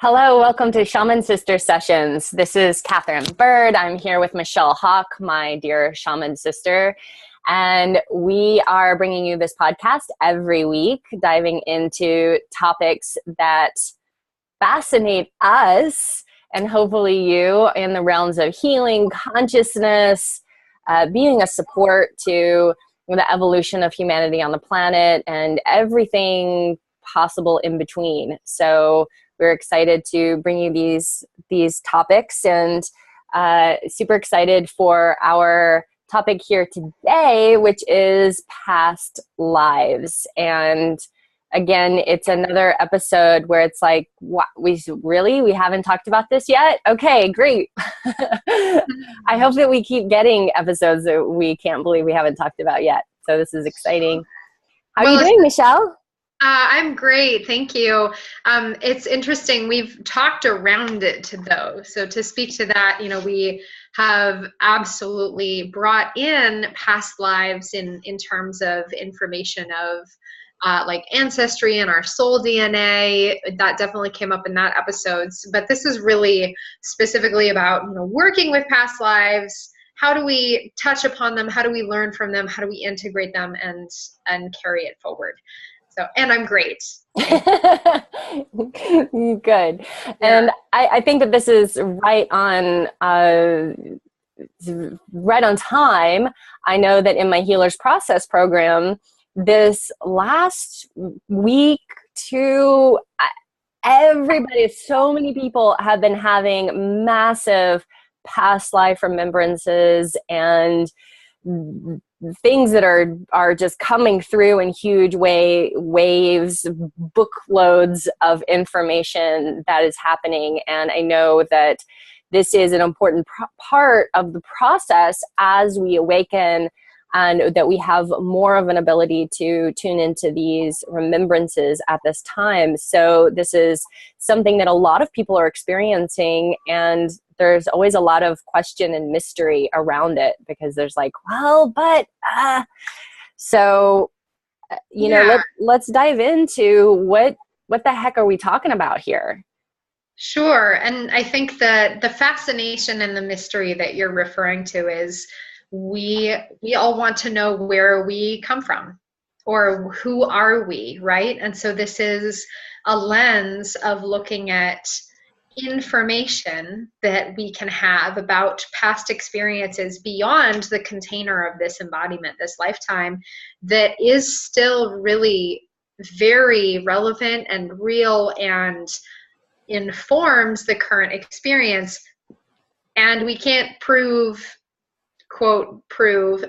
Hello, welcome to Shaman Sister Sessions. This is Catherine Bird. I'm here with Michelle Hawk, my dear shaman sister. And we are bringing you this podcast every week, diving into topics that fascinate us and hopefully you in the realms of healing, consciousness, being a support to the evolution of humanity on the planet and everything possible in between. So we're excited to bring you these topics and super excited for our topic here today, which is past lives. And again, it's another episode where it's like, what, we haven't talked about this yet? Okay, great. I hope that we keep getting episodes that we can't believe we haven't talked about yet. So this is exciting. How are you doing, Michelle? I'm great. Thank you. It's interesting. We've talked around it though. So to speak to that, we have absolutely brought in past lives in terms of information of like ancestry and our soul DNA. That definitely came up in that episodes. But this is really specifically about, working with past lives. How do we touch upon them? How do we learn from them? How do we integrate them and carry it forward? So, and I'm great. Good. Yeah. And I think that this is right on time. I know that in my Healers Process program, this last week so many people have been having massive past life remembrances and things that are just coming through in huge waves, bookloads of information that is happening. And I know that this is an important part of the process as we awaken, and that we have more of an ability to tune into these remembrances at this time. So this is something that a lot of people are experiencing, and there's always a lot of question and mystery around it because there's like, let's dive into what the heck are we talking about here? Sure. And I think that the fascination and the mystery that you're referring to is we all want to know where we come from or who are we, right? And so this is a lens of looking at information that we can have about past experiences beyond the container of this embodiment, this lifetime, that is still really very relevant and real and informs the current experience. And we can't prove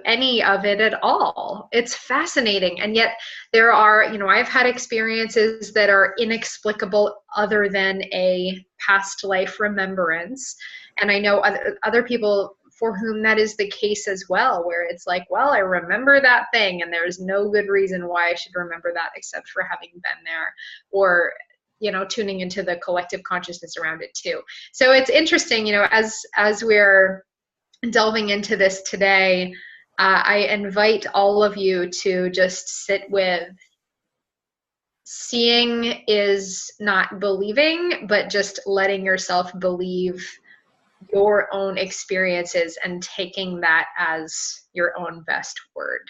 any of it at all. It's fascinating. And yet there are, I've had experiences that are inexplicable other than a past life remembrance. And I know other people for whom that is the case as well, where it's like, well, I remember that thing and there's no good reason why I should remember that except for having been there, or tuning into the collective consciousness around it too. So it's interesting, as we're delving into this today, I invite all of you to just sit with seeing is not believing, but just letting yourself believe your own experiences and taking that as your own best word.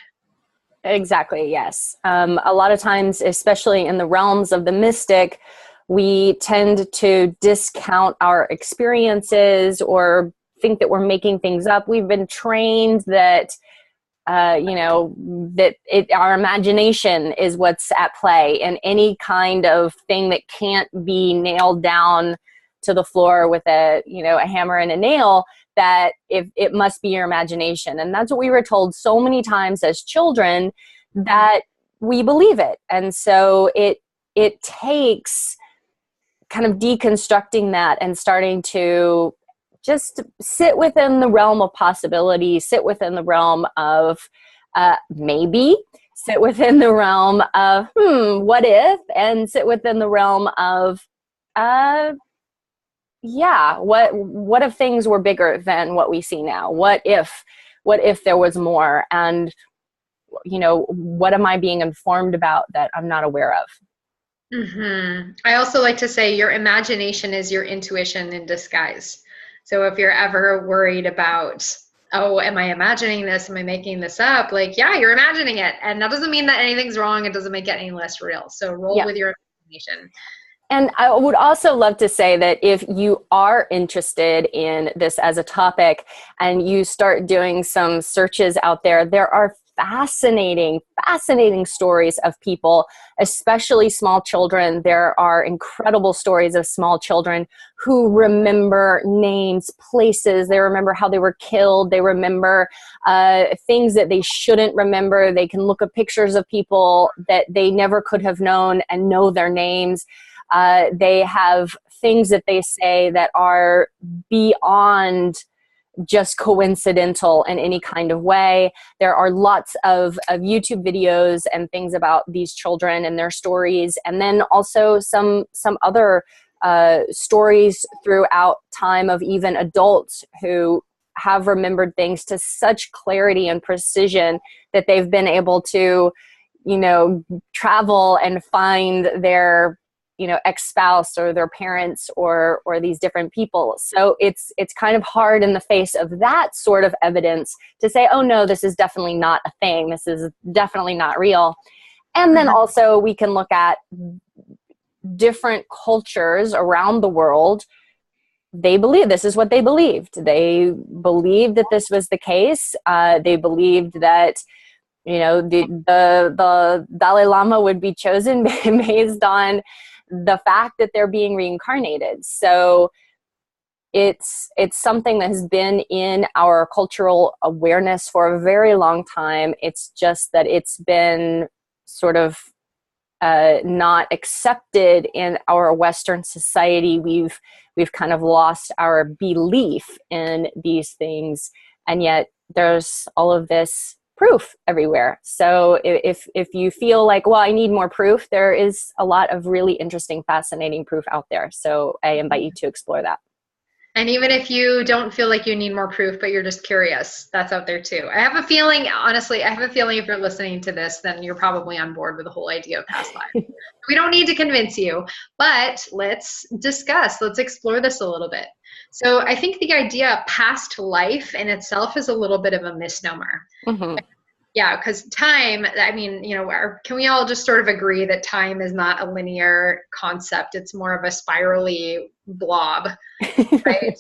Exactly, yes. A lot of times, especially in the realms of the mystic, we tend to discount our experiences or think that we're making things up. We've been trained that, our imagination is what's at play, and any kind of thing that can't be nailed down to the floor with a hammer and a nail, that if it must be your imagination. And that's what we were told so many times as children, that we believe it. And so it takes kind of deconstructing that and starting to just sit within the realm of possibility, sit within the realm of maybe, sit within the realm of what if, and sit within the realm of what if things were bigger than what we see now? What if there was more? And what am I being informed about that I'm not aware of? I also like to say your imagination is your intuition in disguise. So if you're ever worried about, oh, am I imagining this? Am I making this up? Like, yeah, you're imagining it. And that doesn't mean that anything's wrong. It doesn't make it any less real. So roll Yeah. with your imagination. And I would also love to say that if you are interested in this as a topic and you start doing some searches out there, there are fascinating stories of people, especially small children. There are incredible stories of small children who remember names, places. They remember how they were killed. They remember things that they shouldn't remember. They can look at pictures of people that they never could have known and know their names. They have things that they say that are beyond just coincidental in any kind of way. There are lots of YouTube videos and things about these children and their stories, and then also some other stories throughout time of even adults who have remembered things to such clarity and precision that they've been able to, travel and find their ex-spouse or their parents or these different people. So it's kind of hard in the face of that sort of evidence to say, oh no, this is definitely not a thing. This is definitely not real. And then also we can look at different cultures around the world. They believe this is what they believed. They believed that this was the case. They believed that the Dalai Lama would be chosen based on the fact that they're being reincarnated. So it's something that has been in our cultural awareness for a very long time. It's just that it's been sort of not accepted in our Western society. We've kind of lost our belief in these things, and yet there's all of this proof everywhere. So if you feel like, well, I need more proof, there is a lot of really interesting, fascinating proof out there. So I invite you to explore that. And even if you don't feel like you need more proof, but you're just curious, that's out there too. I have a feeling, honestly, if you're listening to this, then you're probably on board with the whole idea of past life. We don't need to convince you, but let's explore this a little bit. So I think the idea of past life in itself is a little bit of a misnomer. Mm-hmm. Yeah, because time, can we all just sort of agree that time is not a linear concept? It's more of a spirally blob, right?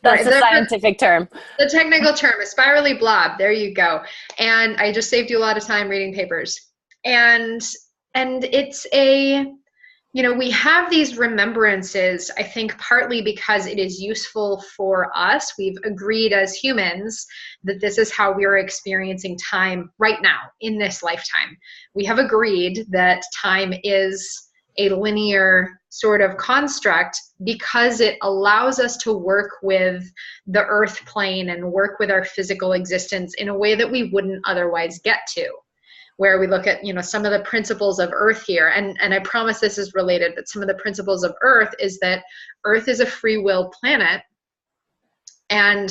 That's the scientific term. The technical term is spirally blob. There you go. And I just saved you a lot of time reading papers. And it's we have these remembrances, I think partly because it is useful for us. We've agreed as humans that this is how we're experiencing time right now in this lifetime. We have agreed that time is a linear sort of construct because it allows us to work with the earth plane and work with our physical existence in a way that we wouldn't otherwise get to. Where we look at, some of the principles of Earth here, and I promise this is related, but some of the principles of Earth is that Earth is a free will planet, and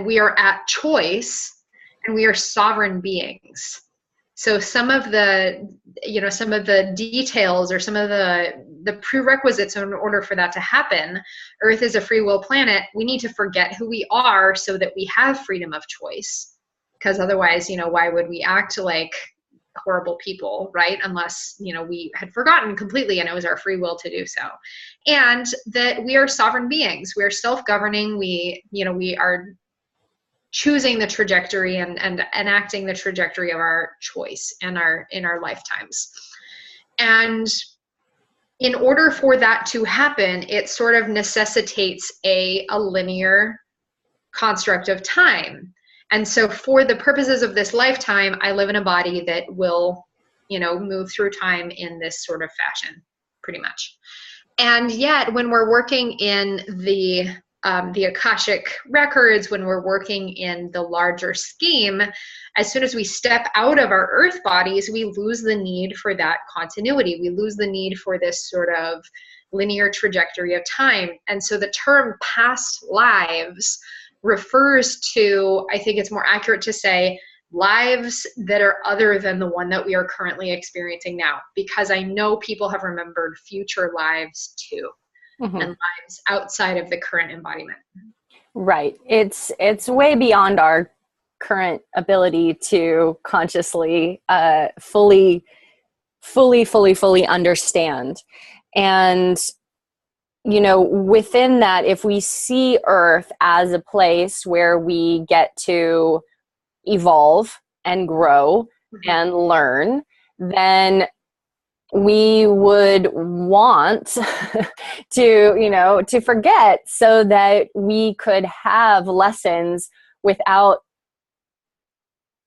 we are at choice, and we are sovereign beings. So some of the details or some of the prerequisites in order for that to happen, Earth is a free will planet. We need to forget who we are so that we have freedom of choice, because otherwise, why would we act like horrible people, right? Unless, we had forgotten completely and it was our free will to do so. And that we are sovereign beings. We are self-governing. We are choosing the trajectory and enacting the trajectory of our choice in our lifetimes. And in order for that to happen, it sort of necessitates a linear construct of time. And so for the purposes of this lifetime, I live in a body that will, move through time in this sort of fashion, pretty much. And yet when we're working in the Akashic records, when we're working in the larger scheme, as soon as we step out of our earth bodies, we lose the need for that continuity. We lose the need for this sort of linear trajectory of time. And so the term past lives refers to, I think it's more accurate to say, lives that are other than the one that we are currently experiencing now, because I know people have remembered future lives too, Mm-hmm. and lives outside of the current embodiment. Right. It's way beyond our current ability to consciously fully understand. And within that, if we see Earth as a place where we get to evolve and grow and learn, then we would want to forget, so that we could have lessons without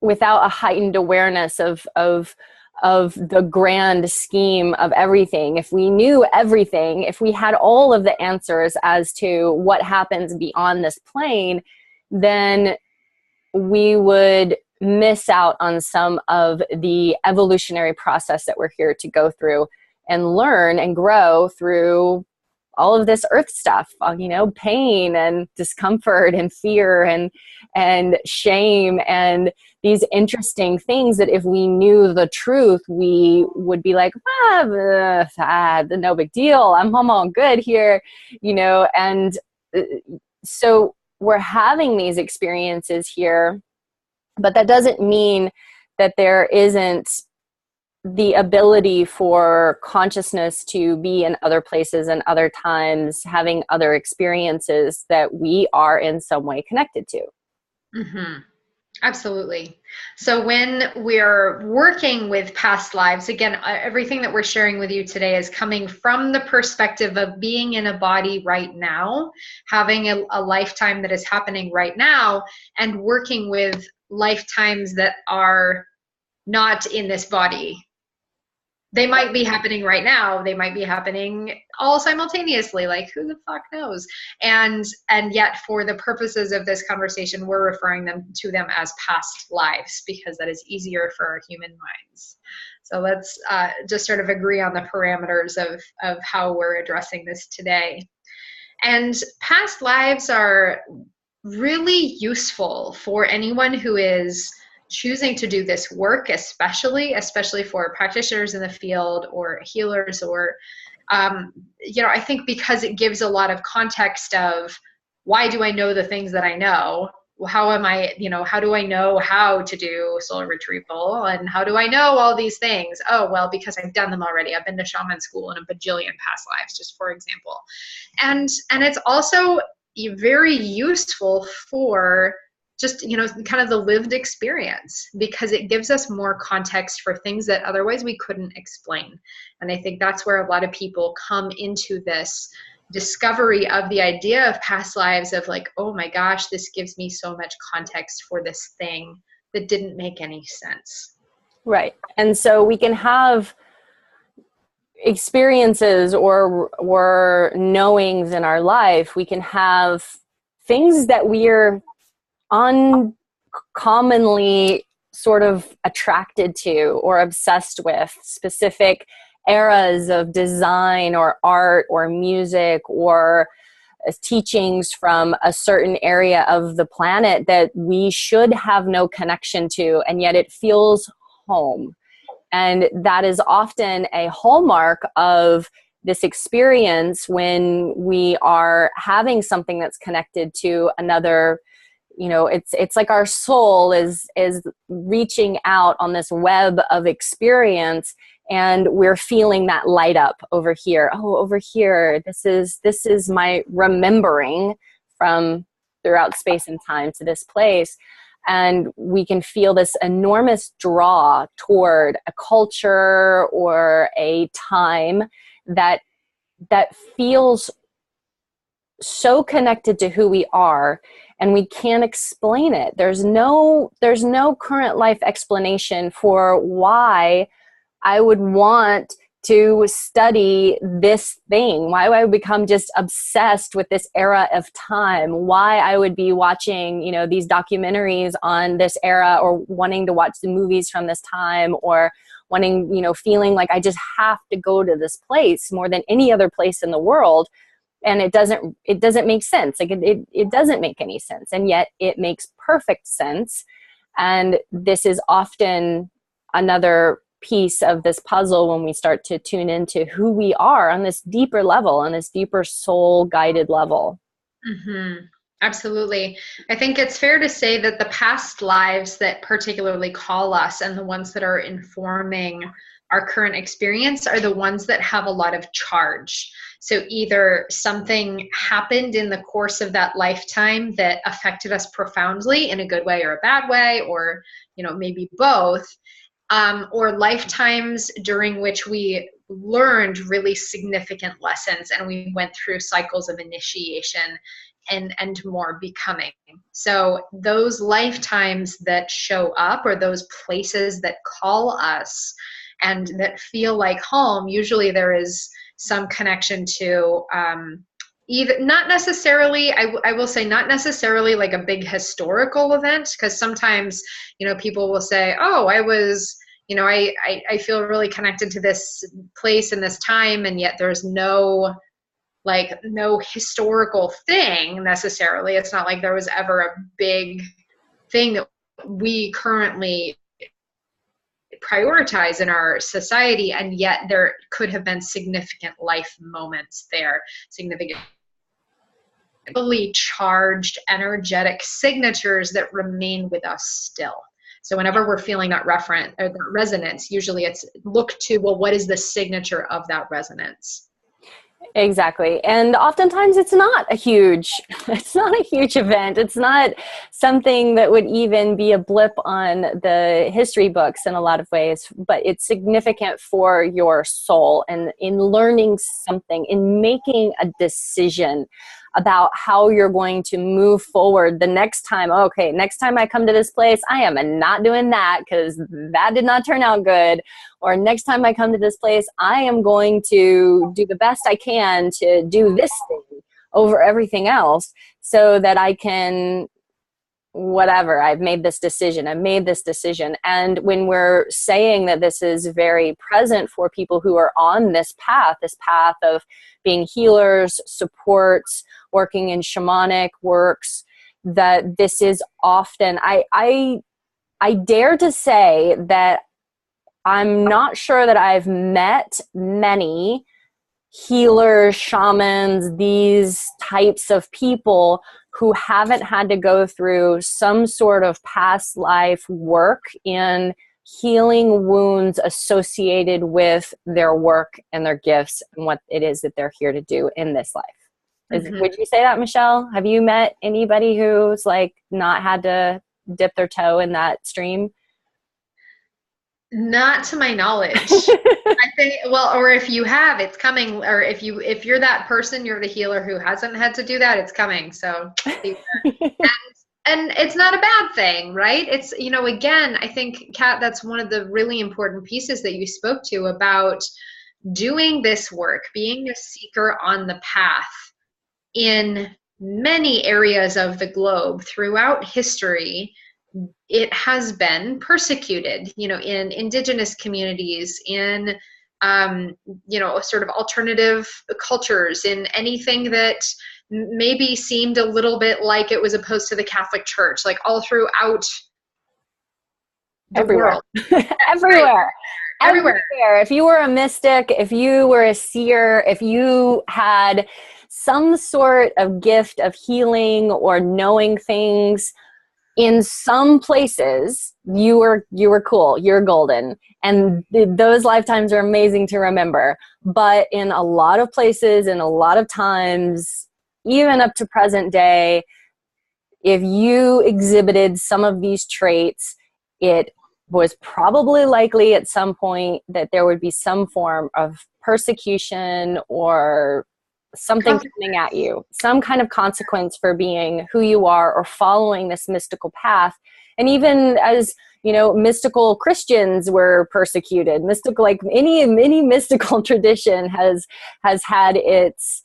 a heightened awareness of the grand scheme of everything. If we knew everything, if we had all of the answers as to what happens beyond this plane, then we would miss out on some of the evolutionary process that we're here to go through and learn and grow through all of this earth stuff, pain and discomfort and fear and shame and these interesting things that if we knew the truth, we would be like, no big deal. I'm all good here, and so we're having these experiences here, but that doesn't mean that there isn't the ability for consciousness to be in other places and other times, having other experiences that we are in some way connected to. Mm-hmm. Absolutely. So when we're working with past lives, again, everything that we're sharing with you today is coming from the perspective of being in a body right now, having a lifetime that is happening right now, and working with lifetimes that are not in this body. They might be happening right now. They might be happening all simultaneously. Like, who the fuck knows? And yet, for the purposes of this conversation, we're referring to them as past lives, because that is easier for our human minds. So let's just sort of agree on the parameters of how we're addressing this today. And past lives are really useful for anyone who is choosing to do this work, especially for practitioners in the field or healers, or I think because it gives a lot of context of, why do I know the things that I know? How am I, how do I know how to do soul retrieval, and how do I know all these things? Oh, well, because I've done them already. I've been to shaman school in a bajillion past lives, just for example. And it's also very useful for just, kind of the lived experience, because it gives us more context for things that otherwise we couldn't explain. And I think that's where a lot of people come into this discovery of the idea of past lives, of like, oh my gosh, this gives me so much context for this thing that didn't make any sense. Right. And so we can have experiences or knowings in our life. We can have things that we're uncommonly sort of attracted to or obsessed with, specific eras of design or art or music or teachings from a certain area of the planet that we should have no connection to, and yet it feels home. And that is often a hallmark of this experience when we are having something that's connected to another. It's like our soul is reaching out on this web of experience, and we're feeling that light up over here. Oh, over here, this is my remembering from throughout space and time to this place. And we can feel this enormous draw toward a culture or a time that feels so connected to who we are, and we can't explain it. There's no current life explanation for why I would want to study this thing, why I would become just obsessed with this era of time, why I would be watching, these documentaries on this era, or wanting to watch the movies from this time, or wanting, feeling like I just have to go to this place more than any other place in the world. And it doesn't make sense. Like it doesn't make any sense. And yet it makes perfect sense. And this is often another piece of this puzzle when we start to tune into who we are on this deeper level, on this deeper soul guided level. Mm-hmm. Absolutely. I think it's fair to say that the past lives that particularly call us and the ones that are informing our current experience are the ones that have a lot of charge. So either something happened in the course of that lifetime that affected us profoundly in a good way or a bad way, or, you know, maybe both, or lifetimes during which we learned really significant lessons and we went through cycles of initiation and more becoming. So those lifetimes that show up, or those places that call us and that feel like home, usually there is some connection to even, not necessarily, I will say, not necessarily like a big historical event, because sometimes, you know, people will say, oh, I was, you know, I feel really connected to this place and this time, and yet there's no historical thing necessarily. It's not like there was ever a big thing that we currently prioritize in our society, and yet there could have been significant life moments there, significant fully charged energetic signatures that remain with us still. So whenever we're feeling that that resonance, usually it's look to, well, what is the signature of that resonance? Exactly. And oftentimes it's not a huge event. It's not something that would even be a blip on the history books in a lot of ways, but it's significant for your soul and in learning something, in making a decision about how you're going to move forward the next time. Okay, next time I come to this place, I am not doing that because that did not turn out good. Or next time I come to this place, I am going to do the best I can to do this thing over everything else so that I can, whatever, I've made this decision. And when we're saying that this is very present for people who are on this path of being healers, supports, working in shamanic works, that this is often, I dare to say that I'm not sure that I've met many healers, shamans, these types of people who haven't had to go through some sort of past life work in healing wounds associated with their work and their gifts and what it is that they're here to do in this life. Would you say that, Michelle? Have you met anybody who's like not had to dip their toe in that stream? Not to my knowledge. I think, well, or if you have, it's coming. Or if you're that person, you're the healer who hasn't had to do that, it's coming. So and it's not a bad thing, right? It's, you know, again, I think, Kat, that's one of the really important pieces that you spoke to about doing this work, being a seeker on the path in many areas of the globe throughout history. It has been persecuted, you know, in indigenous communities, in, you know, sort of alternative cultures, in anything that maybe seemed a little bit like it was opposed to the Catholic Church, like all throughout the world. Everywhere. Right. Everywhere. If you were a mystic, if you were a seer, if you had some sort of gift of healing or knowing things, in some places, you were cool, you're golden. And those lifetimes are amazing to remember. But in a lot of places, and a lot of times, even up to present day, if you exhibited some of these traits, it was probably likely at some point that there would be some form of persecution or something coming at you, some kind of consequence for being who you are or following this mystical path. And even as, you know, mystical Christians were persecuted, mystical, like any mystical tradition has had its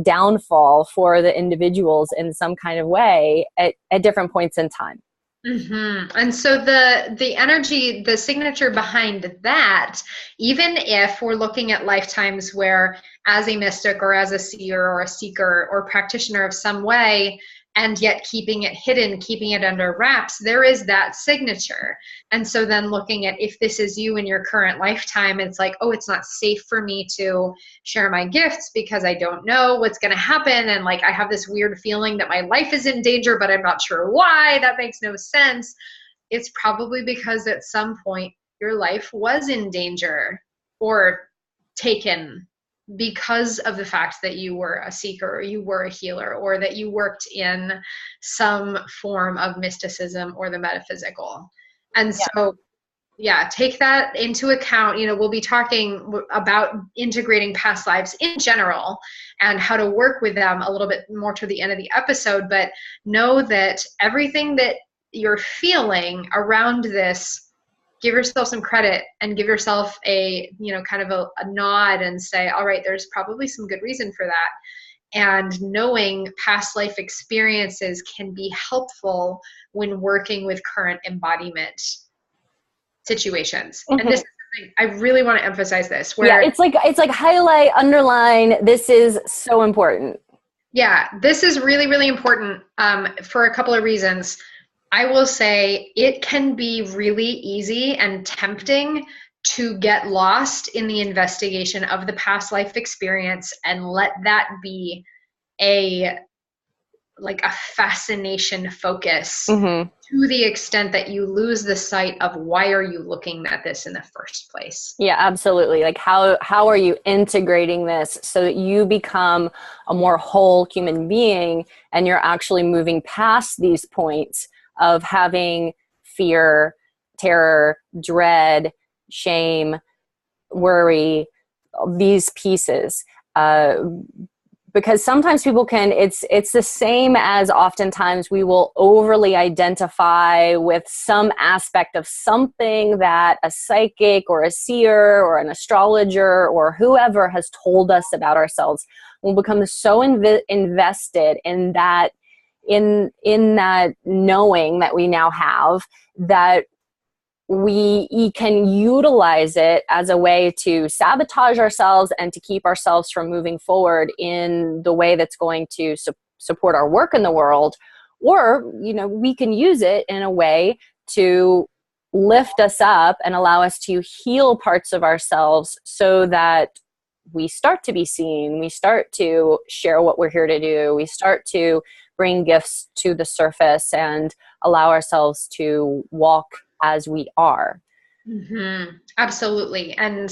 downfall for the individuals in some kind of way at different points in time. Mm-hmm. And so the energy, the signature behind that, even if we're looking at lifetimes where as a mystic or as a seer or a seeker or practitioner of some way, and yet keeping it hidden, keeping it under wraps, there is that signature. And so then looking at if this is you in your current lifetime, it's like, oh, it's not safe for me to share my gifts because I don't know what's going to happen. And like, I have this weird feeling that my life is in danger, but I'm not sure why. That makes no sense. It's probably because at some point your life was in danger or taken because of the fact that you were a seeker, or you were a healer, or that you worked in some form of mysticism or the metaphysical. And so, yeah, take that into account. You know, we'll be talking about integrating past lives in general and how to work with them a little bit more to the end of the episode, but know that everything that you're feeling around this, give yourself some credit and give yourself a, you know, kind of a nod and say, all right, there's probably some good reason for that. And knowing past life experiences can be helpful when working with current embodiment situations. And this is something I really want to emphasize this. Where it's like highlight, underline, this is so important. Yeah, this is really, really important for a couple of reasons. I will say it can be really easy and tempting to get lost in the investigation of the past life experience and let that be a fascination focus to the extent that you lose the sight of why are you looking at this in the first place. Yeah, absolutely. Like how are you integrating this so that you become a more whole human being and you're actually moving past these points of having fear, terror, dread, shame, worry, these pieces. Because sometimes people can, it's the same as oftentimes we will overly identify with some aspect of something that a psychic or a seer or an astrologer or whoever has told us about ourselves. We'll become so invested in that, in that knowing that we now have, that we can utilize it as a way to sabotage ourselves and to keep ourselves from moving forward in the way that's going to support our work in the world. Or, you know, we can use it in a way to lift us up and allow us to heal parts of ourselves so that we start to be seen, we start to share what we're here to do, we start to bring gifts to the surface and allow ourselves to walk as we are. Absolutely. And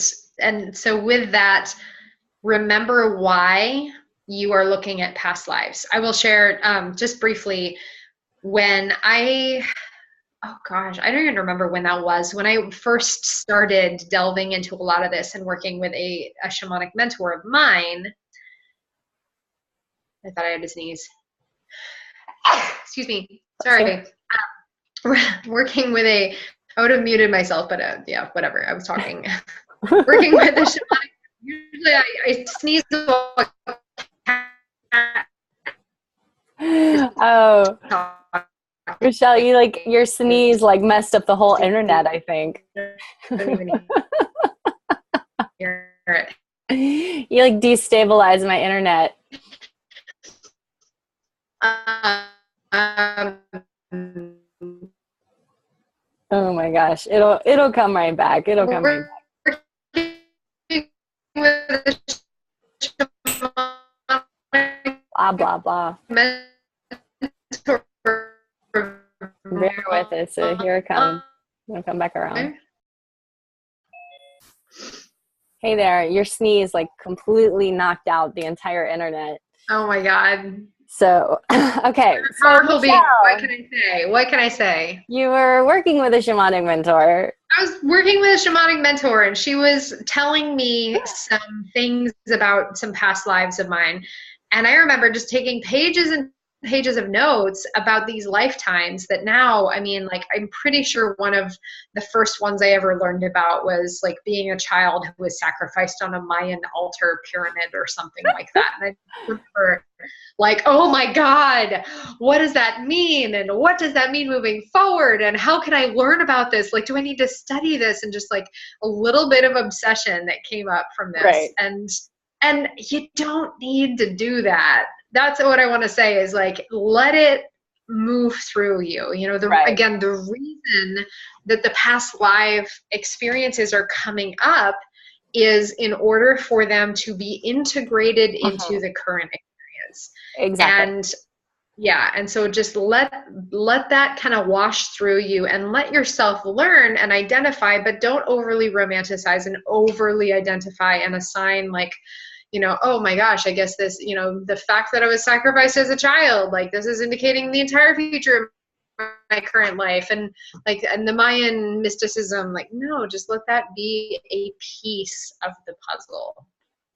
so with that, remember why you are looking at past lives. I will share just briefly when I don't even remember when that was, when I first started delving into a lot of this and working with a shamanic mentor of mine. I thought I had to sneeze. Excuse me. Sorry. Working with I would have muted myself, but yeah, whatever. I was talking. Working with a shamanic. Usually I sneeze. Oh, Michelle, your sneeze messed up the whole internet, I think. Don't even hear it. You destabilized my internet. Oh my gosh, it'll come right back. It'll come right back. Blah blah blah. Bear with it. So here it comes. I'm gonna come back around. Hey there, your sneeze completely knocked out the entire internet. Oh my God. So, okay. Powerful being. What can I say? You were working with a shamanic mentor. I was working with a shamanic mentor, and she was telling me some things about some past lives of mine. And I remember just taking pages and pages of notes about these lifetimes that now, I'm pretty sure one of the first ones I ever learned about was being a child who was sacrificed on a Mayan altar pyramid or something like that. And I remember oh my God, what does that mean? And what does that mean moving forward? And how can I learn about this? Do I need to study this? And just a little bit of obsession that came up from this. Right. And you don't need to do that. that's what I want to say is like, let it move through you. You know, Right. again, the reason that the past life experiences are coming up is in order for them to be integrated into the current experience. Exactly. And yeah, and so just let that kind of wash through you and let yourself learn and identify, but don't overly romanticize and overly identify and assign like, you know, oh my gosh, I guess this, you know, the fact that I was sacrificed as a child, like this is indicating the entire future of my current life. And like, and the Mayan mysticism, like, no, just let that be a piece of the puzzle.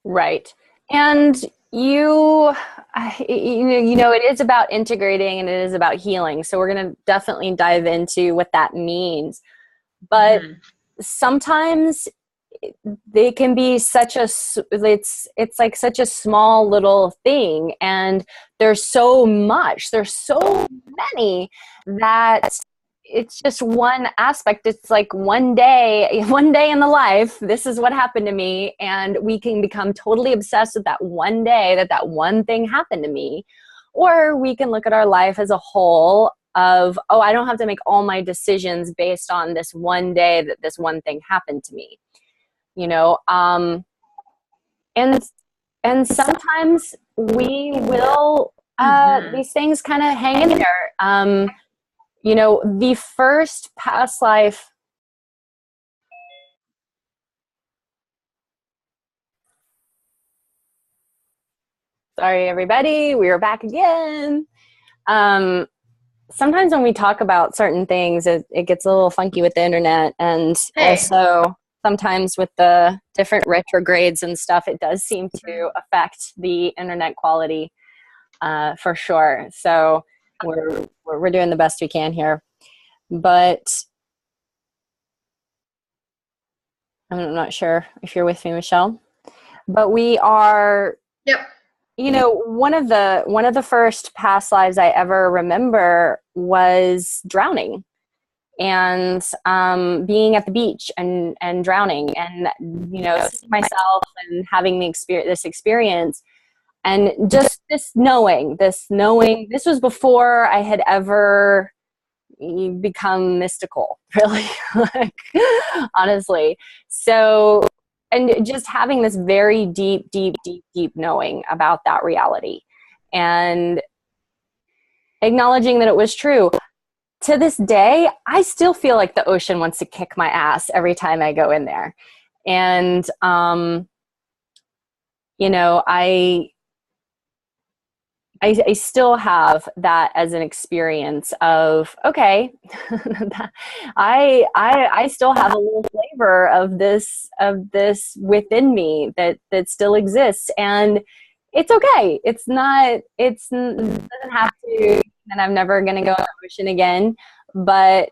Right. And you know, it is about integrating and it is about healing. So we're going to definitely dive into what that means. But sometimes they can be it's like such a small little thing, and there's so many that it's just one aspect. It's like one day in the life, this is what happened to me, and we can become totally obsessed with that one day that one thing happened to me. Or we can look at our life as a whole of, oh, I don't have to make all my decisions based on this one day that this one thing happened to me, you know. And sometimes we will these things kind of hang in there. You know, the first past life. Sorry, everybody. We are back again. Sometimes when we talk about certain things, it gets a little funky with the internet. And also sometimes with the different retrogrades and stuff, it does seem to affect the internet quality for sure. So we're doing the best we can here. But I'm not sure if you're with me, Michelle. But we are. Yep. You know, one of the first past lives I ever remember was drowning, and being at the beach and drowning, and you know, seeing myself and having this experience, and just this knowing this was before I had ever become mystical, really. Like, honestly. So, and just having this very deep knowing about that reality and acknowledging that it was true. To this day, I still feel like the ocean wants to kick my ass every time I go in there. And, you know, I still have that as an experience of, okay, I still have a little flavor of this within me that still exists, and it's okay. It doesn't have to, and I'm never going to go in the ocean again, but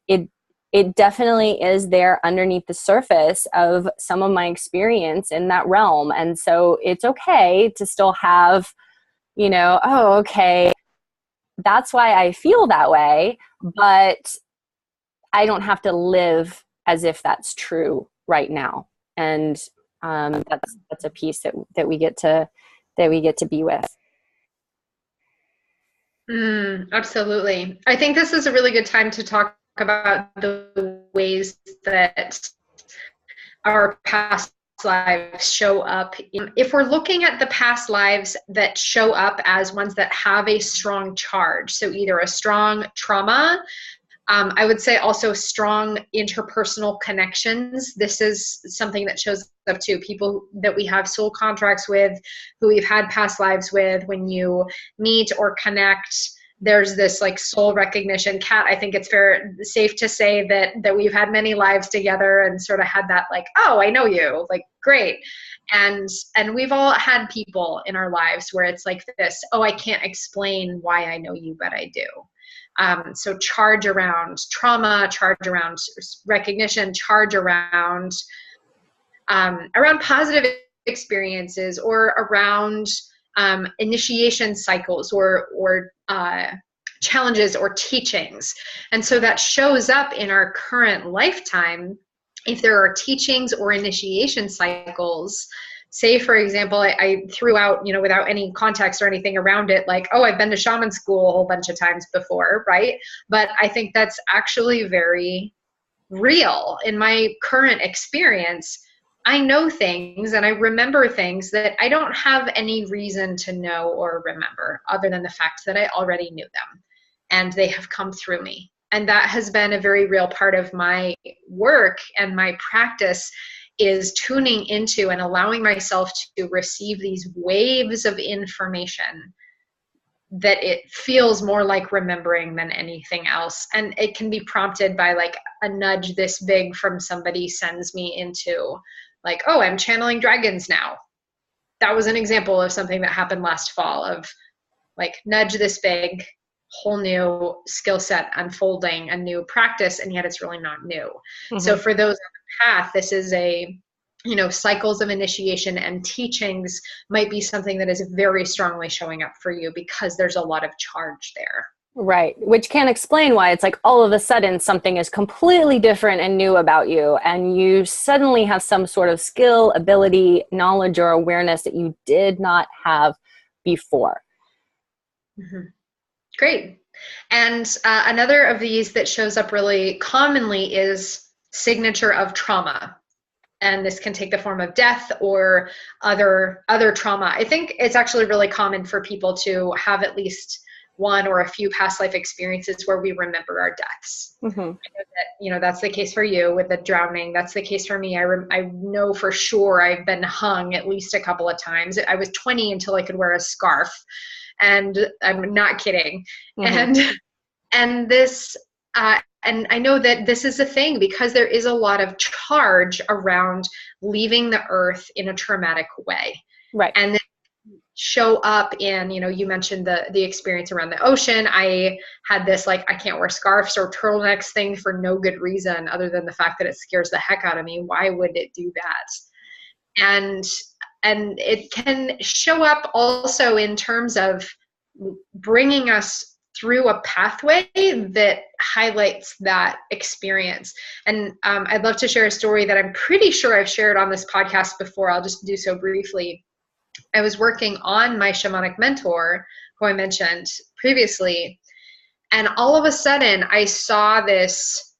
it definitely is there underneath the surface of some of my experience in that realm. And so it's okay to still have, you know, oh, okay, that's why I feel that way, but I don't have to live as if that's true right now. And that's a piece that we get to be with. Absolutely. I think this is a really good time to talk about the ways that our past lives show up. If we're looking at the past lives that show up as ones that have a strong charge, so either a strong trauma, I would say also strong interpersonal connections. This is something that shows up too. People that we have soul contracts with, who we've had past lives with, when you meet or connect, there's this like soul recognition. Kat, I think it's safe to say that we've had many lives together and sort of had that like, oh, I know you, like, great. And we've all had people in our lives where it's like this, oh, I can't explain why I know you, but I do. So charge around trauma, charge around recognition, charge around positive experiences, or around initiation cycles or challenges or teachings. And so that shows up in our current lifetime. If there are teachings or initiation cycles say, for example, I threw out, without any context or anything around it, like, oh, I've been to shaman school a whole bunch of times before, right? But I think that's actually very real. In my current experience, I know things and I remember things that I don't have any reason to know or remember other than the fact that I already knew them and they have come through me. And that has been a very real part of my work and my practice, is tuning into and allowing myself to receive these waves of information that it feels more like remembering than anything else. And it can be prompted by like a nudge this big from somebody sends me into like, oh, I'm channeling dragons now. That was an example of something that happened last fall, of like nudge this big, whole new skill set unfolding, a new practice, and yet it's really not new. Mm-hmm. So for those on the path, this is cycles of initiation and teachings might be something that is very strongly showing up for you because there's a lot of charge there. Right. Which can explain why it's like all of a sudden something is completely different and new about you, and you suddenly have some sort of skill, ability, knowledge, or awareness that you did not have before. Mm-hmm. Great. And another of these that shows up really commonly is signature of trauma. And this can take the form of death or other trauma. I think it's actually really common for people to have at least one or a few past life experiences where we remember our deaths. Mm-hmm. I know that, that's the case for you with the drowning. That's the case for me. I know for sure I've been hung at least a couple of times. I was 20 until I could wear a scarf. And I'm not kidding. Mm-hmm. And this, and I know that this is a thing because there is a lot of charge around leaving the earth in a traumatic way. Right. And then show up in, you mentioned the experience around the ocean. I had this, like, I can't wear scarves or turtlenecks thing for no good reason other than the fact that it scares the heck out of me. Why would it do that? And it can show up also in terms of bringing us through a pathway that highlights that experience. And I'd love to share a story that I'm pretty sure I've shared on this podcast before. I'll just do so briefly. I was working on my shamanic mentor, who I mentioned previously, and all of a sudden I saw this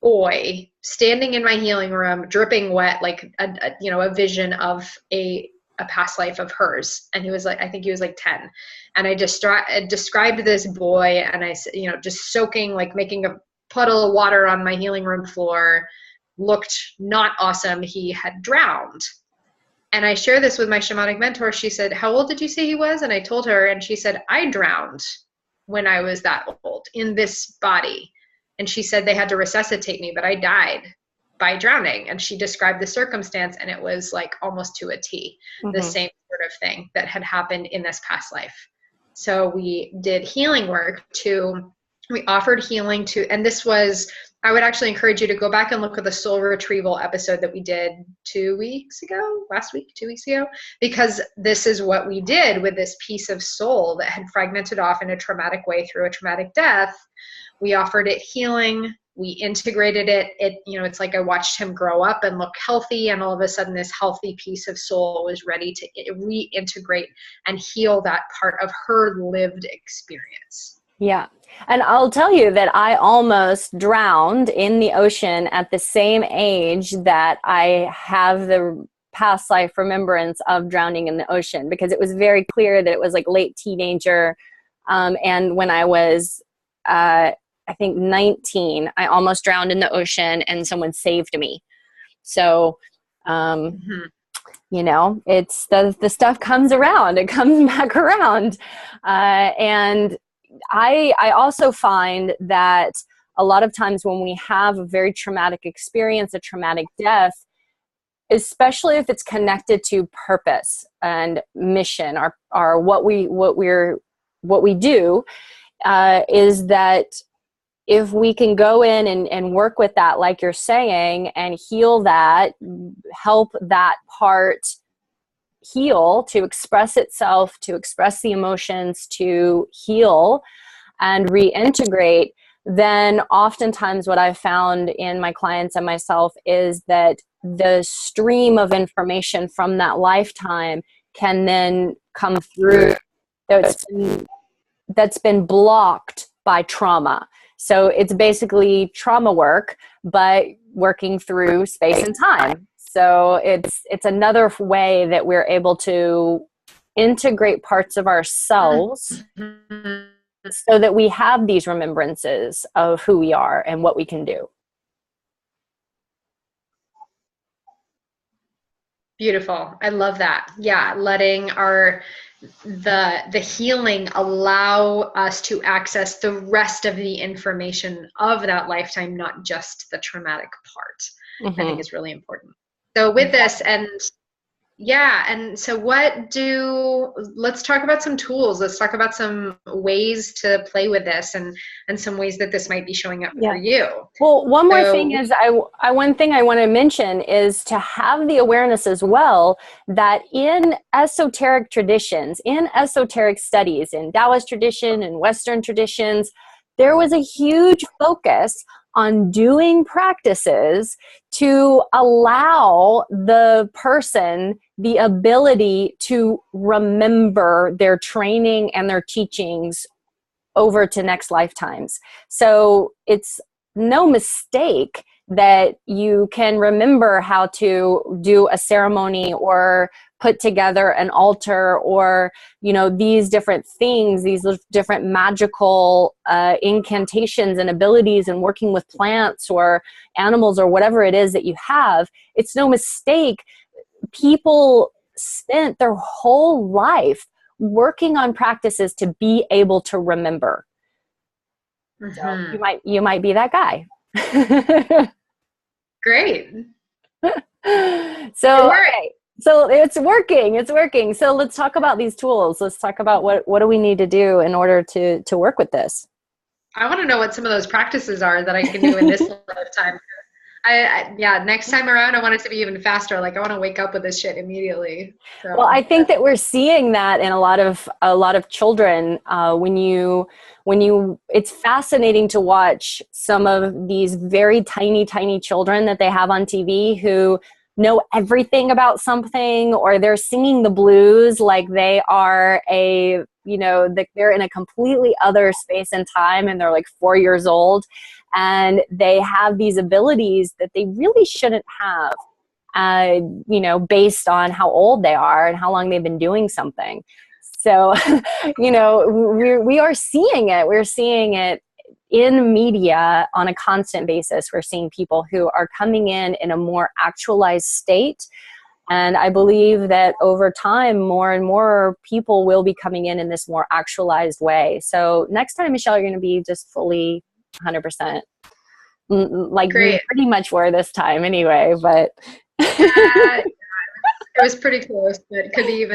boy standing in my healing room, dripping wet, like a vision of a past life of hers. And he was like, I think he was like 10. And I just described this boy, and I said, just soaking, like making a puddle of water on my healing room floor, looked not awesome. He had drowned. And I shared this with my shamanic mentor. She said, how old did you say he was? And I told her, and she said, I drowned when I was that old in this body. And she said they had to resuscitate me, but I died by drowning. And she described the circumstance, and it was like almost to a T, mm-hmm. the same sort of thing that had happened in this past life. So we did healing work we offered healing to, and this was, I would actually encourage you to go back and look at the soul retrieval episode that we did 2 weeks ago, because this is what we did with this piece of soul that had fragmented off in a traumatic way through a traumatic death. We offered it healing. We integrated it. It's like I watched him grow up and look healthy, and all of a sudden this healthy piece of soul was ready to reintegrate and heal that part of her lived experience. Yeah. And I'll tell you that I almost drowned in the ocean at the same age that I have the past life remembrance of drowning in the ocean, because it was very clear that it was like late teenager. And when I was, I think 19, I almost drowned in the ocean and someone saved me. So, mm-hmm. It's the stuff comes around, it comes back around. And I also find that a lot of times when we have a very traumatic experience, a traumatic death, especially if it's connected to purpose and mission, or what we do, is that if we can go in and work with that, like you're saying, and heal that, help that part heal, to express itself, to express the emotions, to heal and reintegrate, then oftentimes what I've found in my clients and myself is that the stream of information from that lifetime can then come through that's been blocked by trauma. So it's basically trauma work, but working through space and time. So it's another way that we're able to integrate parts of ourselves so that we have these remembrances of who we are and what we can do. Beautiful. I love that. Yeah, letting the healing allow us to access the rest of the information of that lifetime, not just the traumatic part. I think is really important. So with this, and yeah, and so let's talk about some tools. Let's talk about some ways to play with this and some ways that this might be showing up for you. Well, one more thing is one thing I want to mention is to have the awareness as well that in esoteric traditions, in esoteric studies, in Taoist tradition and Western traditions, there was a huge focus on doing practices to allow the person the ability to remember their training and their teachings over to next lifetimes. So it's no mistake that you can remember how to do a ceremony or put together an altar or, you know, these different things, these different magical incantations and abilities and working with plants or animals or whatever it is that you have. It's no mistake. People spent their whole life working on practices to be able to remember. So you might be that guy. Great. So okay. So it's working. So let's talk about these tools. Let's talk about what do we need to do in order to work with this. I want to know what some of those practices are that I can do in this lifetime. Yeah, next time around, I want it to be even faster. Like I want to wake up with this shit immediately. So, well, I think that we're seeing that in a lot of children. It's fascinating to watch some of these very tiny children that they have on TV who know everything about something, or they're singing the blues like they are they're in a completely other space and time, and they're like 4 years old, and they have these abilities that they really shouldn't have, based on how old they are and how long they've been doing something. So, we are seeing it. We're seeing it in media on a constant basis. We're seeing people who are coming in a more actualized state. And I believe that over time, more and more people will be coming in this more actualized way. So next time, Michelle, you're going to be just fully 100%. Like great. You pretty much were this time anyway, but it was pretty close, but it could be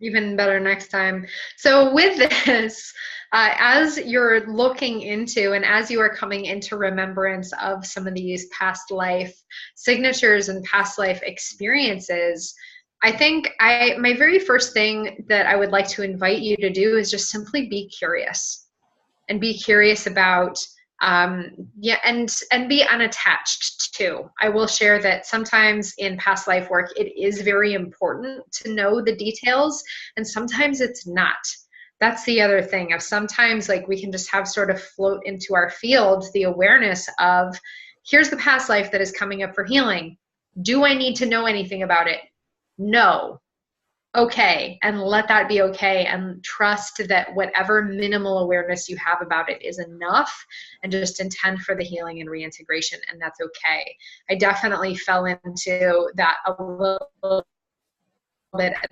even better next time. So with this, as you're looking into and as you are coming into remembrance of some of these past life signatures and past life experiences, I think my very first thing that I would like to invite you to do is just simply be curious, and be curious about and be unattached too. I will share that sometimes in past life work, it is very important to know the details, and sometimes it's not. That's the other thing of sometimes like we can just have sort of float into our field the awareness of, here's the past life that is coming up for healing. Do I need to know anything about it? No. Okay, and let that be okay, and trust that whatever minimal awareness you have about it is enough, and just intend for the healing and reintegration, and that's okay. I definitely fell into that a little bit at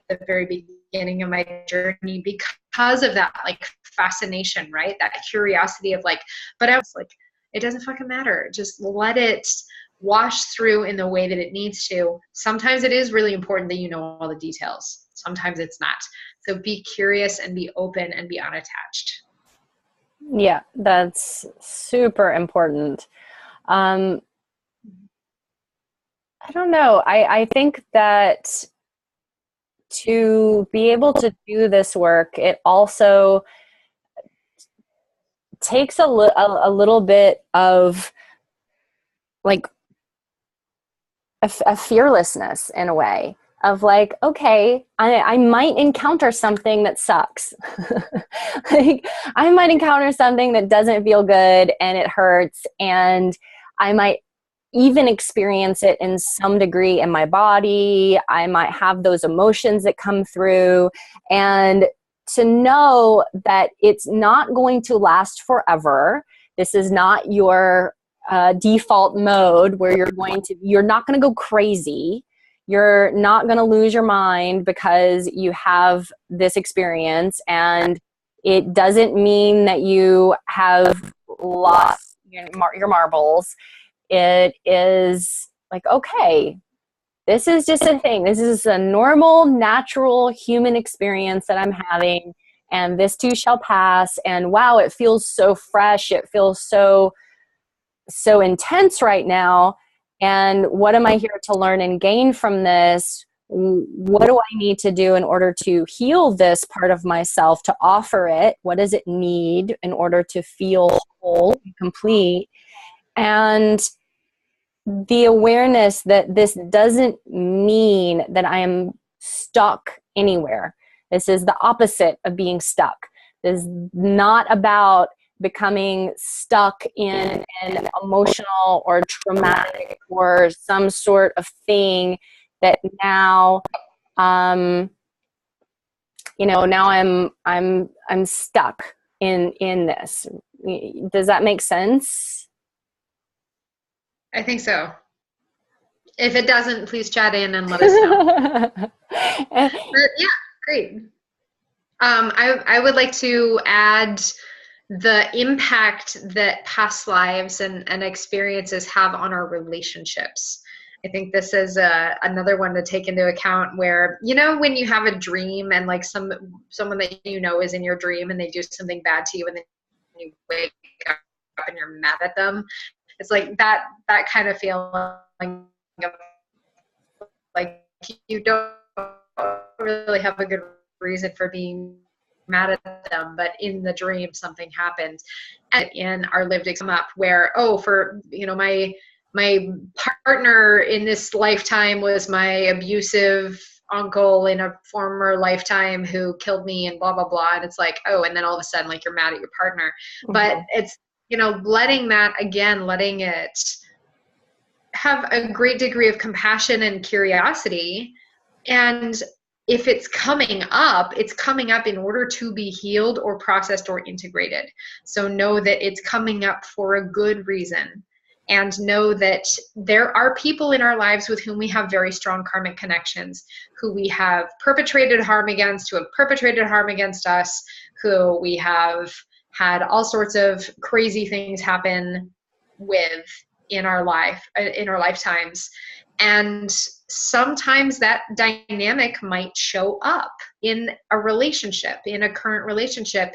the very beginning of my journey because of that like fascination, right? That curiosity of like, but I was like, it doesn't fucking matter. Just let it wash through in the way that it needs to. Sometimes it is really important that you know all the details. Sometimes it's not. So be curious and be open and be unattached. Yeah, that's super important. I don't know. I think that to be able to do this work, it also takes a little bit of like a fearlessness in a way of like, okay, I might encounter something that sucks. Like, I might encounter something that doesn't feel good and it hurts, and I might even experience it in some degree in my body. I might have those emotions that come through, and to know that it's not going to last forever. This is not your default mode where you're not going to go crazy. You're not going to lose your mind because you have this experience, and it doesn't mean that you have lost your marbles. It is like, okay, this is just a thing. This is a normal, natural human experience that I'm having, and this too shall pass. And wow, it feels so fresh. It feels so intense right now. And what am I here to learn and gain from this? What do I need to do in order to heal this part of myself, to offer it? What does it need in order to feel whole and complete? And the awareness that this doesn't mean that I am stuck anywhere. This is the opposite of being stuck. This is not about becoming stuck in an emotional or traumatic or some sort of thing that now, now I'm stuck in this. Does that make sense? I think so. If it doesn't, please chat in and let us know. But yeah, great. I would like to add the impact that past lives and experiences have on our relationships. I think this is another one to take into account where, when you have a dream and like someone that is in your dream and they do something bad to you, and then you wake up and you're mad at them. It's like that kind of feeling like you don't really have a good reason for being mad at them, but in the dream something happened. And in our lived come up where, my partner in this lifetime was my abusive uncle in a former lifetime who killed me and blah blah blah, and it's like, oh, and then all of a sudden like you're mad at your partner. Mm-hmm. But it's letting it have a great degree of compassion and curiosity. And if it's coming up in order to be healed or processed or integrated. So know that it's coming up for a good reason. And know that there are people in our lives with whom we have very strong karmic connections, who we have perpetrated harm against, who have perpetrated harm against us, who we have had all sorts of crazy things happen with in our lifetimes. And sometimes that dynamic might show up in a relationship, in a current relationship.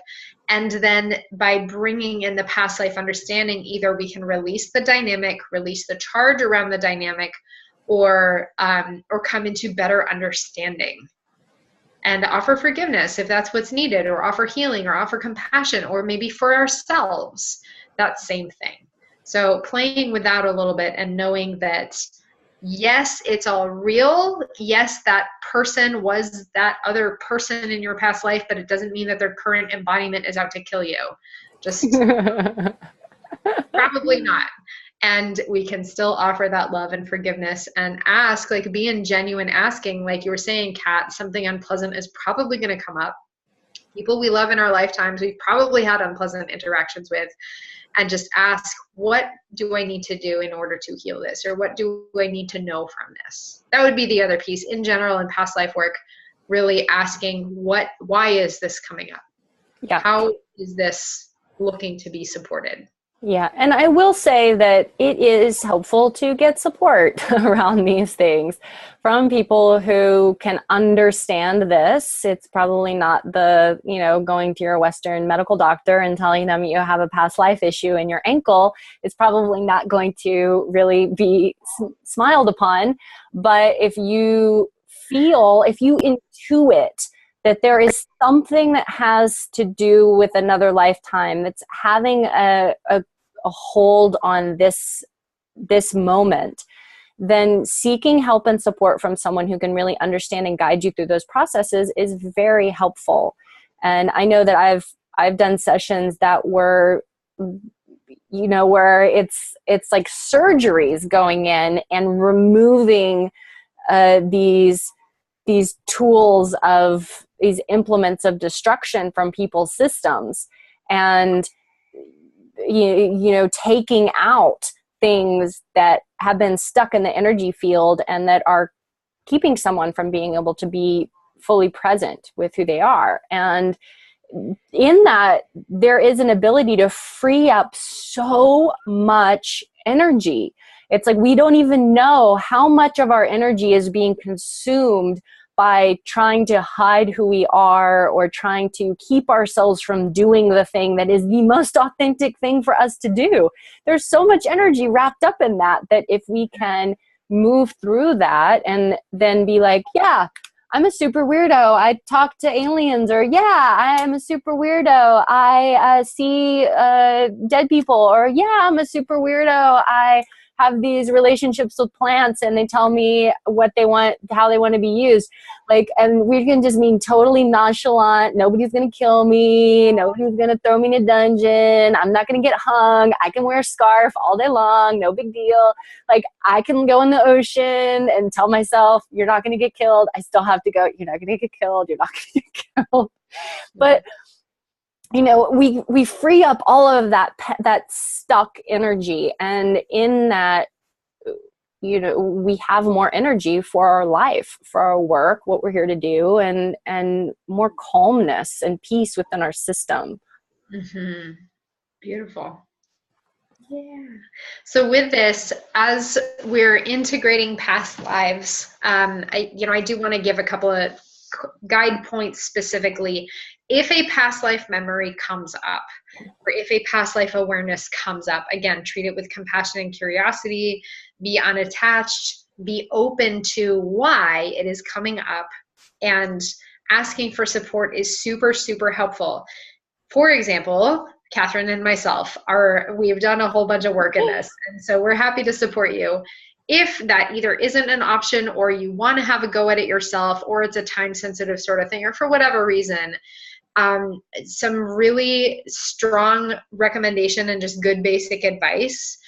And then by bringing in the past life understanding, either we can release the dynamic, release the charge around the dynamic, or come into better understanding. And offer forgiveness if that's what's needed, or offer healing, or offer compassion, or maybe for ourselves, that same thing. So playing with that a little bit and knowing that, yes, it's all real. Yes, that person was that other person in your past life, but it doesn't mean that their current embodiment is out to kill you. Just probably not. And we can still offer that love and forgiveness and ask, like, be in genuine asking, like you were saying, Kat, something unpleasant is probably going to come up. People we love in our lifetimes, we've probably had unpleasant interactions with, and just ask, what do I need to do in order to heal this? Or what do I need to know from this? That would be the other piece in general in past life work, really asking why is this coming up? Yeah. How is this looking to be supported? Yeah, and I will say that it is helpful to get support around these things from people who can understand this. It's probably not the, going to your Western medical doctor and telling them you have a past life issue in your ankle. It's probably not going to really be smiled upon. But if you intuit that there is something that has to do with another lifetime that's having a hold on this moment, then seeking help and support from someone who can really understand and guide you through those processes is very helpful. And I know that I've done sessions that were, you know, where it's like surgeries going in and removing these tools of these implements of destruction from people's systems, and you know, taking out things that have been stuck in the energy field and that are keeping someone from being able to be fully present with who they are. And in that, there is an ability to free up so much energy. It's like we don't even know how much of our energy is being consumed by trying to hide who we are, or trying to keep ourselves from doing the thing that is the most authentic thing for us to do. There's so much energy wrapped up in that if we can move through that and then be like, yeah, I'm a super weirdo, I talk to aliens, or yeah, I'm a super weirdo, I see dead people, or yeah, I'm a super weirdo, I have these relationships with plants and they tell me what they want, how they want to be used. Like, and we can just mean totally nonchalant. Nobody's going to kill me. Nobody's going to throw me in a dungeon. I'm not going to get hung. I can wear a scarf all day long. No big deal. Like, I can go in the ocean and tell myself, you're not going to get killed. I still have to go. You're not going to get killed. You're not going to get killed. But you know, we free up all of that stuck energy, and in that, you know, we have more energy for our life, for our work, what we're here to do, and more calmness and peace within our system. Mm-hmm. Beautiful. Yeah. So with this, as we're integrating past lives, I do want to give a couple of guide points specifically. If a past life memory comes up, or if a past life awareness comes up, again, treat it with compassion and curiosity, be unattached, be open to why it is coming up, and asking for support is super, super helpful. For example, Catherine and myself we've done a whole bunch of work in this, and so we're happy to support you. If that either isn't an option, or you want to have a go at it yourself, or it's a time sensitive sort of thing, or for whatever reason, some really strong recommendation and just good basic advice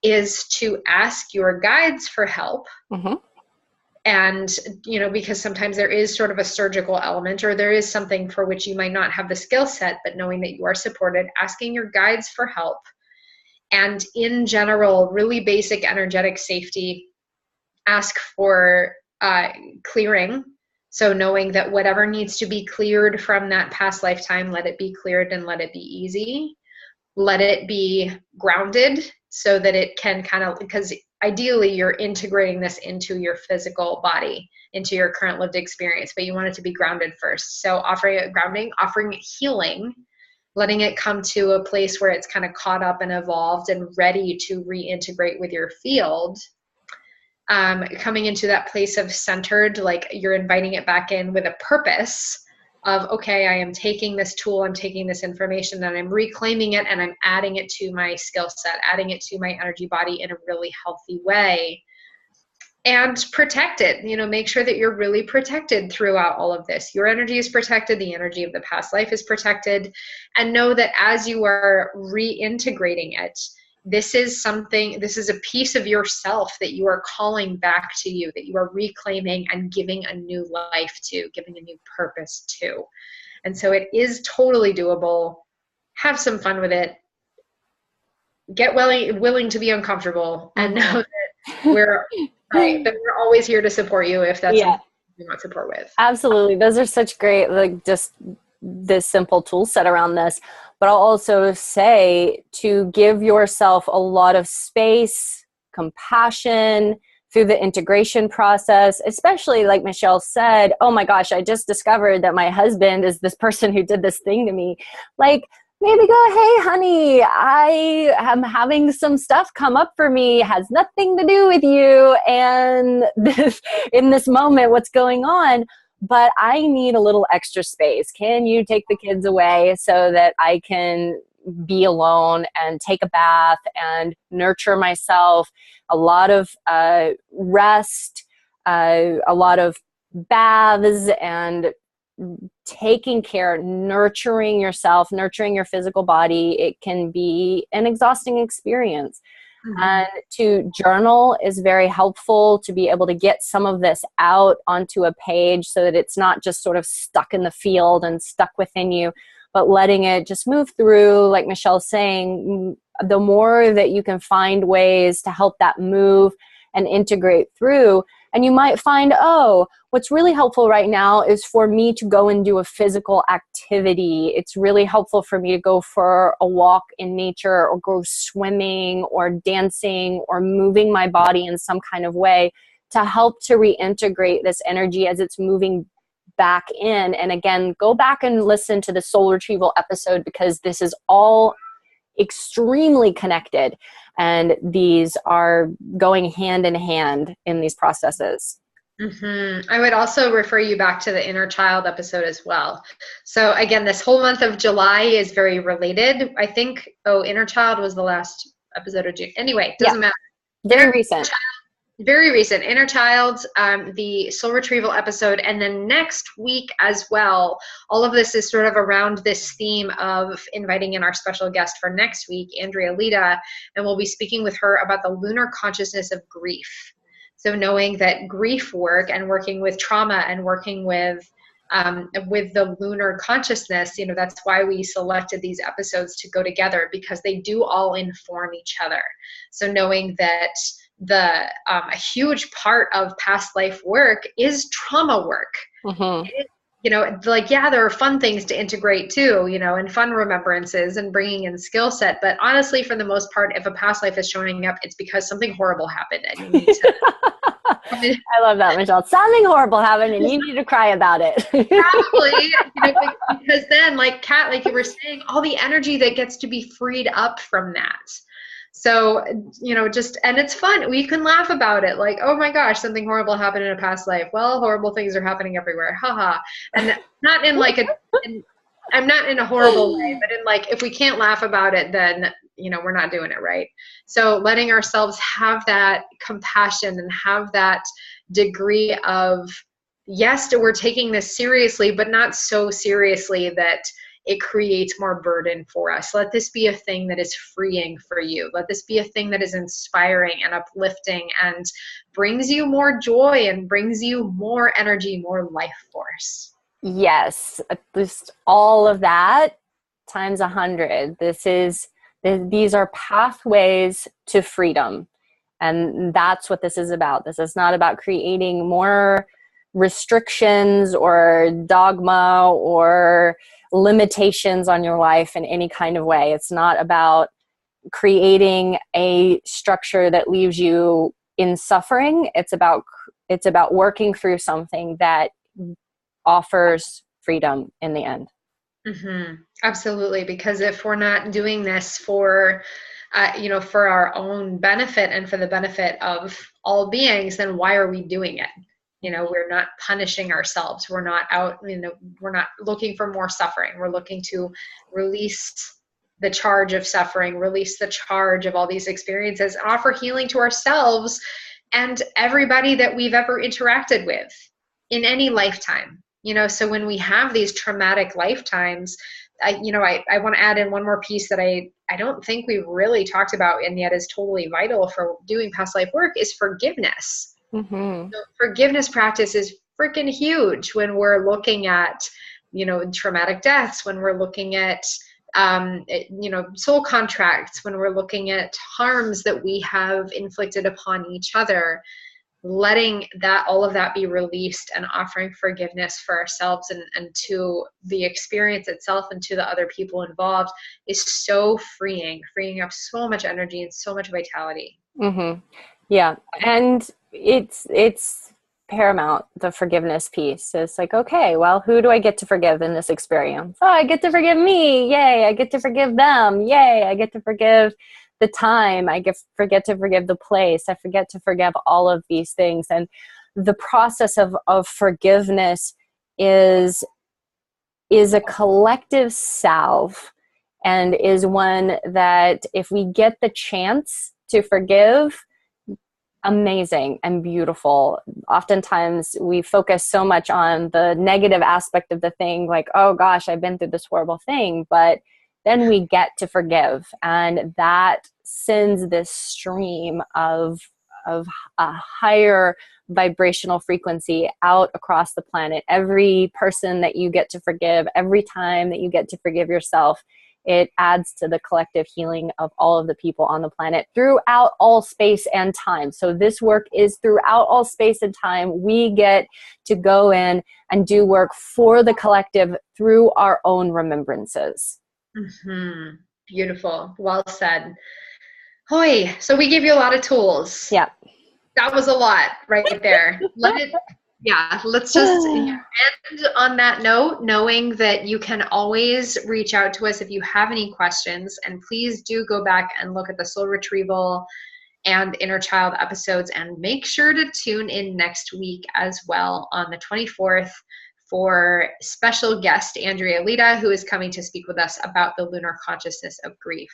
is to ask your guides for help. Mm-hmm. And, you know, because sometimes there is sort of a surgical element, or there is something for which you might not have the skill set, but knowing that you are supported, asking your guides for help. And in general, really basic energetic safety, ask for clearing. So knowing that whatever needs to be cleared from that past lifetime, let it be cleared and let it be easy. Let it be grounded so that it can kind of, because ideally you're integrating this into your physical body, into your current lived experience, but you want it to be grounded first. So offering it grounding, offering it healing, letting it come to a place where it's kind of caught up and evolved and ready to reintegrate with your field. Coming into that place of centered, like you're inviting it back in with a purpose of, okay, I am taking this tool, I'm taking this information, and I'm reclaiming it, and I'm adding it to my skill set, adding it to my energy body in a really healthy way. And protect it, you know, make sure that you're really protected throughout all of this. Your energy is protected, the energy of the past life is protected, and know that as you are reintegrating it, this is a piece of yourself that you are calling back to you, that you are reclaiming and giving a new life to, giving a new purpose to. And so it is totally doable. Have some fun with it. Get willing to be uncomfortable, and know that we're always here to support you if that's something you want support with. Absolutely. Those are such great, like, just this simple tool set around this. But I'll also say to give yourself a lot of space, compassion through the integration process, especially like Michelle said, oh my gosh, I just discovered that my husband is this person who did this thing to me. Like, maybe go, hey, honey, I am having some stuff come up for me, has nothing to do with you. And in this moment, what's going on? but I need a little extra space. Can you take the kids away so that I can be alone and take a bath and nurture myself? A lot of rest, a lot of baths, and taking care, nurturing yourself, nurturing your physical body. It can be an exhausting experience. Mm-hmm. And to journal is very helpful, to be able to get some of this out onto a page so that it's not just sort of stuck in the field and stuck within you, but letting it just move through. Like Michelle's saying, the more that you can find ways to help that move and integrate through. And you might find, oh, what's really helpful right now is for me to go and do a physical activity. It's really helpful for me to go for a walk in nature, or go swimming or dancing or moving my body in some kind of way to help to reintegrate this energy as it's moving back in. And again, go back and listen to the soul retrieval episode, because this is all extremely connected, and these are going hand in hand in these processes. Mm-hmm. I would also refer you back to the inner child episode as well. So again, this whole month of July is very related. I think, inner child was the last episode of June. Anyway, doesn't matter. Very recent. Very recent. Inner child, the soul retrieval episode, and then next week as well. All of this is sort of around this theme of inviting in our special guest for next week, Andrea Lita, and we'll be speaking with her about the lunar consciousness of grief. So knowing that grief work and working with trauma and working with the lunar consciousness, that's why we selected these episodes to go together, because they do all inform each other. So knowing that a huge part of past life work is trauma work. Mm-hmm. There are fun things to integrate too, and fun remembrances and bringing in skill set. But honestly, for the most part, if a past life is showing up, it's because something horrible happened and you need to. I love that, Michelle. Something horrible happened and you need to cry about it. Probably, because then, like Kat, like you were saying, all the energy that gets to be freed up from that. So, and it's fun. We can laugh about it. Like, oh my gosh, something horrible happened in a past life. Well, horrible things are happening everywhere. Haha. And not in I'm not in a horrible way, but in if we can't laugh about it, then, we're not doing it right. So letting ourselves have that compassion and have that degree of, yes, we're taking this seriously, but not so seriously that it creates more burden for us. Let this be a thing that is freeing for you. Let this be a thing that is inspiring and uplifting and brings you more joy and brings you more energy, more life force. Yes, at least all of that times 100. These are pathways to freedom. And that's what this is about. This is not about creating more restrictions or dogma or limitations on your life in any kind of way. It's not about creating a structure that leaves you in suffering. It's about working through something that offers freedom in the end. Mm-hmm. Absolutely. Because if we're not doing this for our own benefit and for the benefit of all beings, then why are we doing it? We're not punishing ourselves. We're not out, we're not looking for more suffering. We're looking to release the charge of suffering, release the charge of all these experiences, and offer healing to ourselves and everybody that we've ever interacted with in any lifetime. So when we have these traumatic lifetimes, I want to add in one more piece that I don't think we've really talked about, and yet is totally vital for doing past life work, is forgiveness. Mm-hmm. So forgiveness practice is freaking huge when we're looking at, traumatic deaths, when we're looking at, soul contracts, when we're looking at harms that we have inflicted upon each other. Letting all of that be released and offering forgiveness for ourselves and to the experience itself and to the other people involved is so freeing up so much energy and so much vitality. Mm-hmm. Yeah. And it's paramount, the forgiveness piece. It's like, okay, well, who do I get to forgive in this experience? Oh, I get to forgive me. Yay. I get to forgive them. Yay. I get to forgive the time. I forget to forgive the place. I forget to forgive all of these things. And the process of forgiveness is a collective salve, and is one that if we get the chance to forgive, amazing and beautiful. Oftentimes we focus so much on the negative aspect of the thing, like, oh gosh, I've been through this horrible thing. But then we get to forgive, and that sends this stream of a higher vibrational frequency out across the planet. Every person that you get to forgive, every time that you get to forgive yourself, it adds to the collective healing of all of the people on the planet throughout all space and time. So this work is throughout all space and time. We get to go in and do work for the collective through our own remembrances. Mm-hmm. Beautiful. Well said. Hoy, so we gave you a lot of tools. Yeah. That was a lot right there. Let's just end on that note, knowing that you can always reach out to us if you have any questions. And please do go back and look at the soul retrieval and inner child episodes, and make sure to tune in next week as well on the 24th for special guest Andrea Lita, who is coming to speak with us about the lunar consciousness of grief.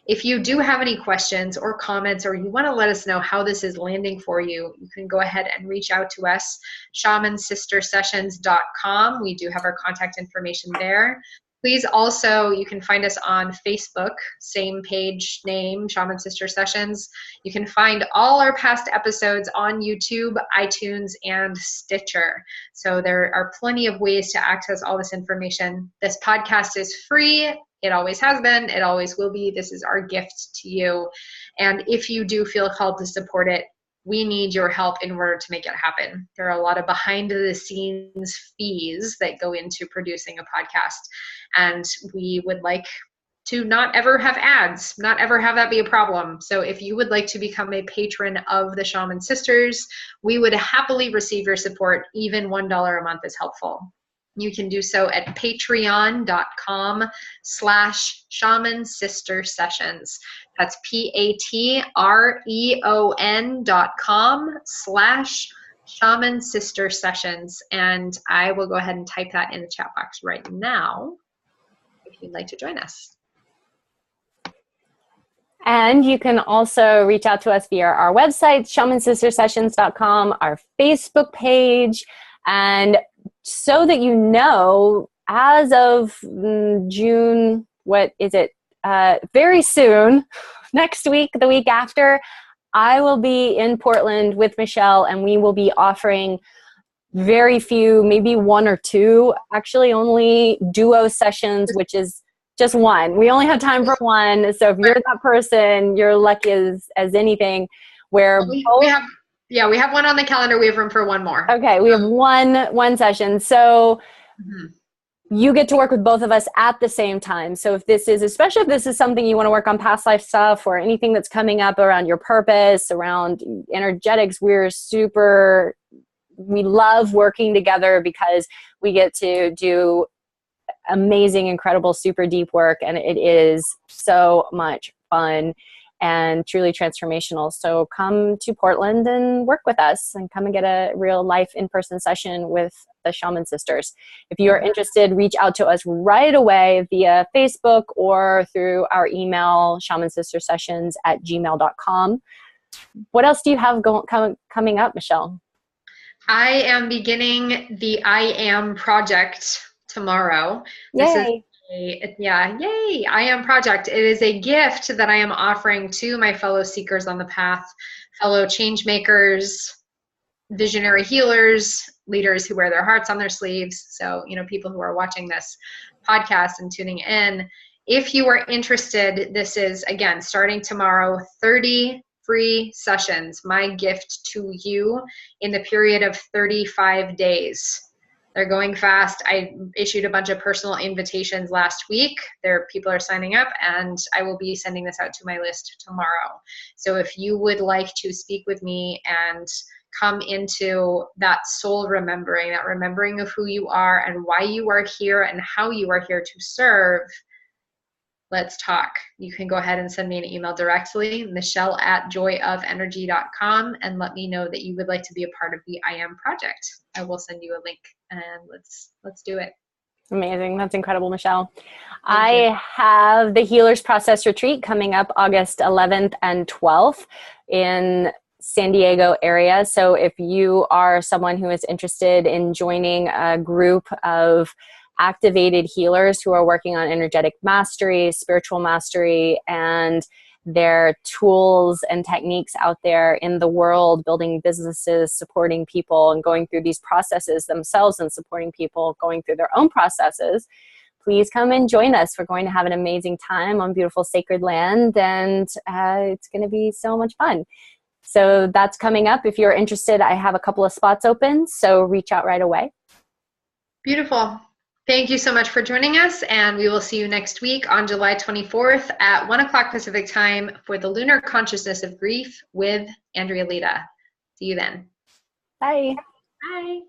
If you do have any questions or comments, or you want to let us know how this is landing for you, you can go ahead and reach out to us, shamansistersessions.com. We do have our contact information there. Please also, you can find us on Facebook, same page name, Shaman Sister Sessions. You can find all our past episodes on YouTube, iTunes, and Stitcher. So there are plenty of ways to access all this information. This podcast is free. It always has been. It always will be. This is our gift to you. And if you do feel called to support it, we need your help in order to make it happen. There are a lot of behind the scenes fees that go into producing a podcast. And we would like to not ever have ads, not ever have that be a problem. So if you would like to become a patron of the Shaman Sisters, we would happily receive your support. Even $1 a month is helpful. You can do so at patreon.com/Shaman Sister Sessions. That's patreon.com/Shaman Sister Sessions. And I will go ahead and type that in the chat box right now if you'd like to join us. And you can also reach out to us via our website, shamansistersessions.com, our Facebook page, and so that you know, as of June, very soon, next week, the week after, I will be in Portland with Michelle, and we will be offering very few, maybe one or two, actually only duo sessions, which is just one. We only have time for one. So if you're that person, you're lucky as anything. Where we have one on the calendar. We have room for one more. Okay, we have one session. So you get to work with both of us at the same time. So especially if this is something you want to work on, past life stuff, or anything that's coming up around your purpose, around energetics, we love working together because we get to do amazing, incredible, super deep work, and it is so much fun and truly transformational. So come to Portland and work with us, and come and get a real life in-person session with the Shaman Sisters. If you are interested, reach out to us right away via Facebook or through our email, shamansistersessions@gmail.com. What else do you have coming up, Michelle? I am beginning the I Am project tomorrow. Yay. Yay. I Am project. It is a gift that I am offering to my fellow seekers on the path, fellow change makers, visionary healers, leaders who wear their hearts on their sleeves. So, people who are watching this podcast and tuning in, if you are interested, this is, again, starting tomorrow, 30 free sessions, my gift to you in the period of 35 days. They're going fast. I issued a bunch of personal invitations last week. People are signing up, and I will be sending this out to my list tomorrow. So if you would like to speak with me and come into that soul remembering, that remembering of who you are and why you are here and how you are here to serve, let's talk. You can go ahead and send me an email directly, michelle@joyofenergy.com, and let me know that you would like to be a part of the I Am project. I will send you a link, and let's do it. Amazing. That's incredible, Michelle. I have the Healers Process Retreat coming up August 11th and 12th in San Diego area. So if you are someone who is interested in joining a group of activated healers who are working on energetic mastery, spiritual mastery, and their tools and techniques out there in the world, building businesses, supporting people, and going through these processes themselves and supporting people going through their own processes, please come and join us. We're going to have an amazing time on beautiful sacred land, and it's going to be so much fun. So that's coming up. If you're interested, I have a couple of spots open, so reach out right away. Beautiful. Thank you so much for joining us, and we will see you next week on July 24th at 1 o'clock Pacific time for the Lunar Consciousness of Grief with Andrea Lita. See you then. Bye. Bye.